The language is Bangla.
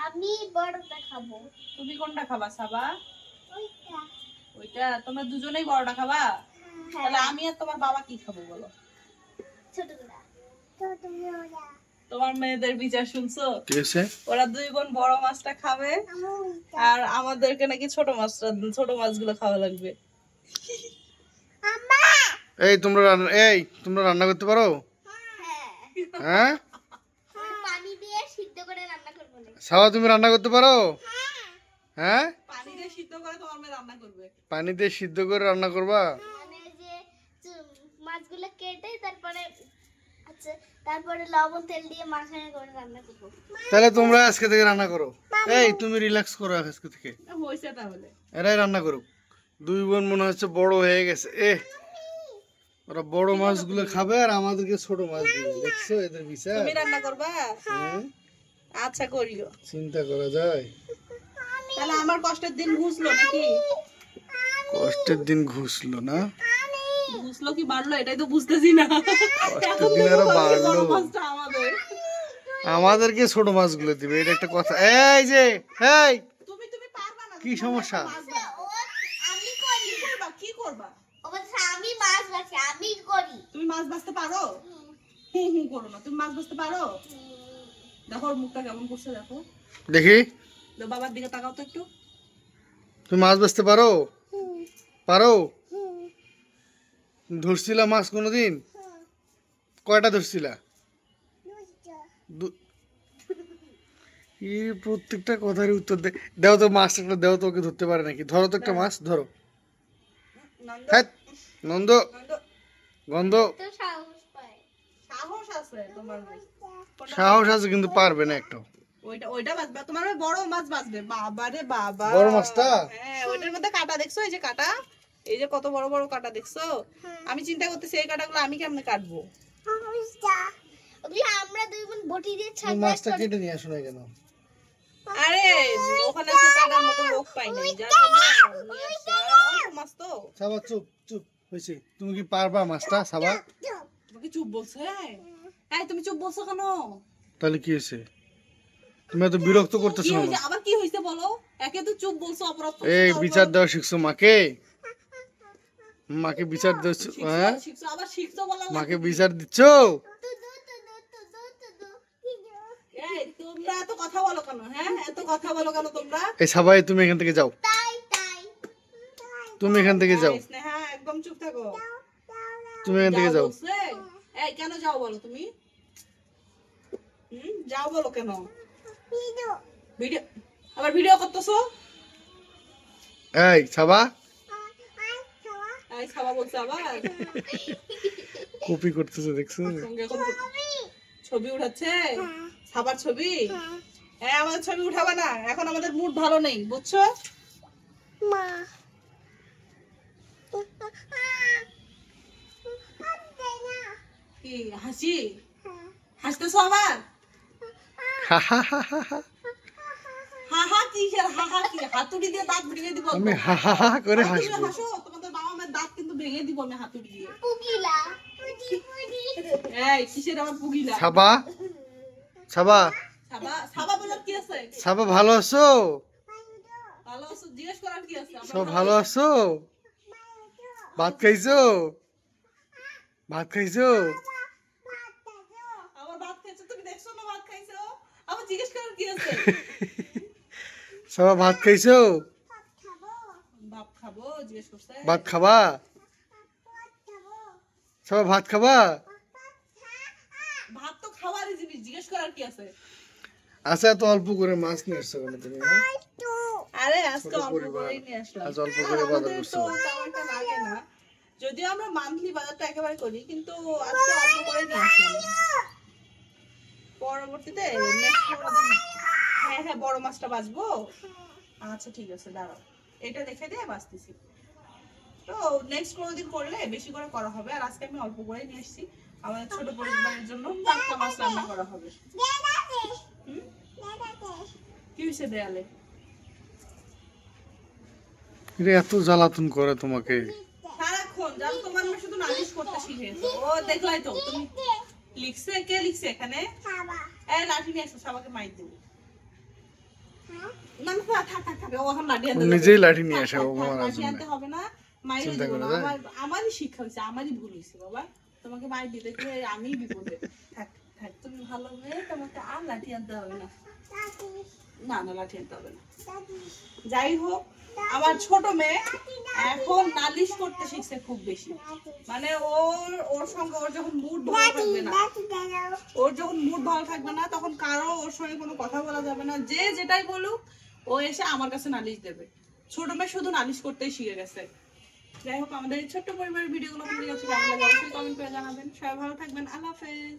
আমি বড়টা খাবো। তুমি কোনটা খাবা সাবা? ওইটা। ওইটা? তোমরা দুজনেই বড়টা খাবা? তাহলে আমি আর তোমার বাবা কি খাবো বলো? ছোটগুলা। ছোটগুলা। তোমার মেয়েদের বিচার শুনছো? কি হইছে? ওরা দুই বোন বড় মাছটা খাবে আর আমাদেরকে নাকি ছোট মাছগুলো খাওয়া লাগবে। আম্মা। তোমরা রান্না করতে পারো? হ্যাঁ। হ্যাঁ? পানি দিয়ে সিদ্ধ করে রান্না করব না। সাবা তুমি রান্না করতে পারো? হ্যাঁ? পানি দিয়ে সিদ্ধ করে তোমার মেয়ে রান্না করবে। পানি দিয়ে সিদ্ধ করে রান্না করবা? মানে যে মাছগুলো কেটে তারপরে লবণ তেল দিয়ে মাখানা করে রান্না করব। তাহলে তোমরা আজকে থেকে রান্না করো। তুমি রিল্যাক্স করো আজকে থেকে। হইছে তাহলে। এরাই রান্না করুক। দুই বোন মনে হচ্ছে বড় হয়ে গেছে। ওরা বড় মাছগুলো খাবে আর আমাদেরকে ছোট মাছ দিবে। দেখছো এদের বিচার? তুমি রান্না করবা? হ্যাঁ? আচ্ছা করিও। চিন্তা করা যায়? তাহলে আমার কষ্টের দিন ঘুষলো নাকি? কষ্টের দিন ঘুষলো না? ঘুষলো কি বাড়লো এটাই তো বুঝতেছি না। কষ্টের দিন আরো বাড়লো। বড় মাছটা আমাদের। আমাদেরকে ছোট মাছগুলো দিবে, এটা একটা কথা। তুমি পারবা না। কি সমস্যা? আমি করি। কি করবা? আমি মাছ বাছি, আমি করি। তুমি মাছ ভাজতে পারো? হুম করো না। তুমি মাছ ভাজতে পারো? দেখো ওর মুখটা কেমন করছে দেখো। দেখি বাবার দিকে তাকাও তো একটু। তুমি মাছ বেচতে পারো? পারো? ধরছিলা মাছ কোনোদিন? কয়টা ধরছিলা? প্রত্যেকটা কথারই উত্তর দেও তো। মাছ একটা দেও তো, ওকে ধরতে পারে নাকি? ধরো তো একটা মাছ, ধরো। হ্যাঁ নন্দ, গন্ধ। তো সাহস পায়। সাহস আছে তোমার। সাহস আছে কিন্তু পারবে না একটা। ওইটা বাজবে তোমার বড় মাছ বাজবে। বাবা রে বাবা, বড় মাছটা? হ্যাঁ ওইটার মধ্যে কাটা দেখছো? এই যে কাটা, এই যে কত বড় বড় কাটা দেখছো? আমি চিন্তা করতেছি এই কাটাগুলো আমি কেমনে কাটবো। আমরা দুই বোন বটি দিয়ে মাছটা কেটে নিয়ে আসো না কেন? আরে ওখানে তো কাটার মতো লোক পাই নাই, যার জন্য নিয়ে আসছি। আর অল্প মাছ তো। সাবা চুপ চুপ হয়েছে। তুমি কি পারবা মাছটা সাবা? তোমাকে চুপ বলছে? এই তুমি চুপ বলছো কেন? তাহলে কি হয়েছে? তুমি এত বিরক্ত করতেছো কি কেন? হয়েছে আবার? কি হয়েছে বলো? একে তো চুপ বলছো, অপরাধ করছো। এই বিচার দেওয়া শিখছো মাকে? মাকে বিচার দিচ্ছ? হ্যাঁ, শিখছো আবার শিখছো বলা মাকে বিচার দিচ্ছ? এই তোমরা এত কথা বলো কেন? হ্যাঁ এত কথা বলো কেন তোমরা? এই সবাই তুমি এখান থেকে যাও। তুমি এখান থেকে যাও। স্নেহা একদম চুপ থাকো। তুমি এখান থেকে যাও। এই কেন যাও বলো তুমি? যাও বলো কেন? ভিডিও আবার ভিডিও করতেছো? এই সাবা, এই খাওয়া বলছে আবার। কপি করতেছে দেখছো? সঙ্গে এখন ছবি উঠাচ্ছে, খাবার ছবি। হ্যাঁ আমাদের ছবি উঠাবা না, এখন আমাদের মুড ভালো নেই বুঝছো? মা কি হাসি? হাসতেছো আবার? হা হা হা হা হা। হা হা কি? হা হা কি? হাতুড়ি দিয়ে দাঁত ভেঙে দিব। আমি হা হা হা করে তুমি হাসবো। হাসো, তোমাদের বাবা মায়ের দাঁত কিন্তু ভেঙে দিব আমি হাতুড়ি দিয়ে। পুগিলা এই কিসের আবার পুগিলা? সাবা, সাবা, সাবা সাবা বলার কি আছে? সাবা ভালো আছো? ভালো আছো জিজ্ঞেস করার কি আছে? সব ভালো আছো? ভাত খাইছো? ভাত খাইছো? আমার ভাত খাইছো, তুমি দেখছো না ভাত খাইছো? আমার জিজ্ঞেস করার কি আছে? সাবা ভাত খাইছো? ভাত খাবো জিজ্ঞেস করছে? ভাত খাবা? সাবা ভাত খাবা? ভাত তো খাওয়ারই জিনিস, জিজ্ঞেস করার কি আছে? আচ্ছা এত অল্প করে মাছ নিয়ে আসছো কেন তুমি? আরে আজকে ছোট অল্প পরিবার। করেই নিয়ে আসলাম। আজ অল্প করে বাজার আমাদের করছো। তো তেমন একটা লাগে না, যদিও আমরা মান্থলি বাজারটা একেবারে করি, কিন্তু আজকে অল্প করে নিয়ে আসলাম। পরবর্তীতে নেক্সট কোনদিন হ্যাঁ বড় মাছটা বাজবো। আচ্ছা ঠিক আছে দাঁড়াও, এটা রেখে দিয়ে বাজতেছি। তো নেক্সট কোনদিন করলে বেশি করে করা হবে, আর আজকে আমি অল্প করে নিয়ে এসেছি। আমাদের ছোট পরিবারের জন্য টাটকা মাছ রান্না করা হবে। কি হয়েছে দেয়ালে? এত জ্বালাতন করে তোমাকে? সারাক্ষণ জানো তোমার মেয়ে শুধু নালিশ করতে শিখেছে। ও দেখলাই তো তুমি লিখছে, কে লিখছে এখানে? এই লাঠি নিয়ে এসো, সবাইকে মাইর দেবো। না না থাক থাক থাক, ও এখন লাঠি ও আনতে যাবে। নিজেই লাঠি নিয়ে থাক, আসে থাক, ও থাক, মারার লাঠি জন্য। আনতে হবে না, মাইরে চিন্তা দিব করে না, তাই? আমারই শিক্ষা হয়েছে, আমারই ভুল হয়েছে বাবা, তোমাকে মাইর দিতে গিয়ে আমিই বিপদে। থাক থাক, তুমি ভালো মেয়ে, তোমাকে আর লাঠি আনতে হবে না। না না লাঠি আনতে হবে না। যাই হোক, আমার ছোট মেয়ে এখন নালিশ করতে শিখছে খুব বেশি। মানে ওর সঙ্গে ওর যখন মুড ভালো থাকবে না, ওর যখন মুড ভালো থাকবে না, তখন কারো ওর সঙ্গে কোনো কথা বলা যাবে না, যে যেটাই বলুক ও এসে আমার কাছে নালিশ দেবে। ছোট মেয়ে শুধু নালিশ করতেই শিখে গেছে। যাই হোক, আমাদের এই ছোট্ট পরিবারের ভিডিওগুলো আপনাদের কাছে কেমন লাগে অবশ্যই কমেন্ট করে জানাবেন। সবাই ভালো থাকবেন, আল্লাহ হাফেজ।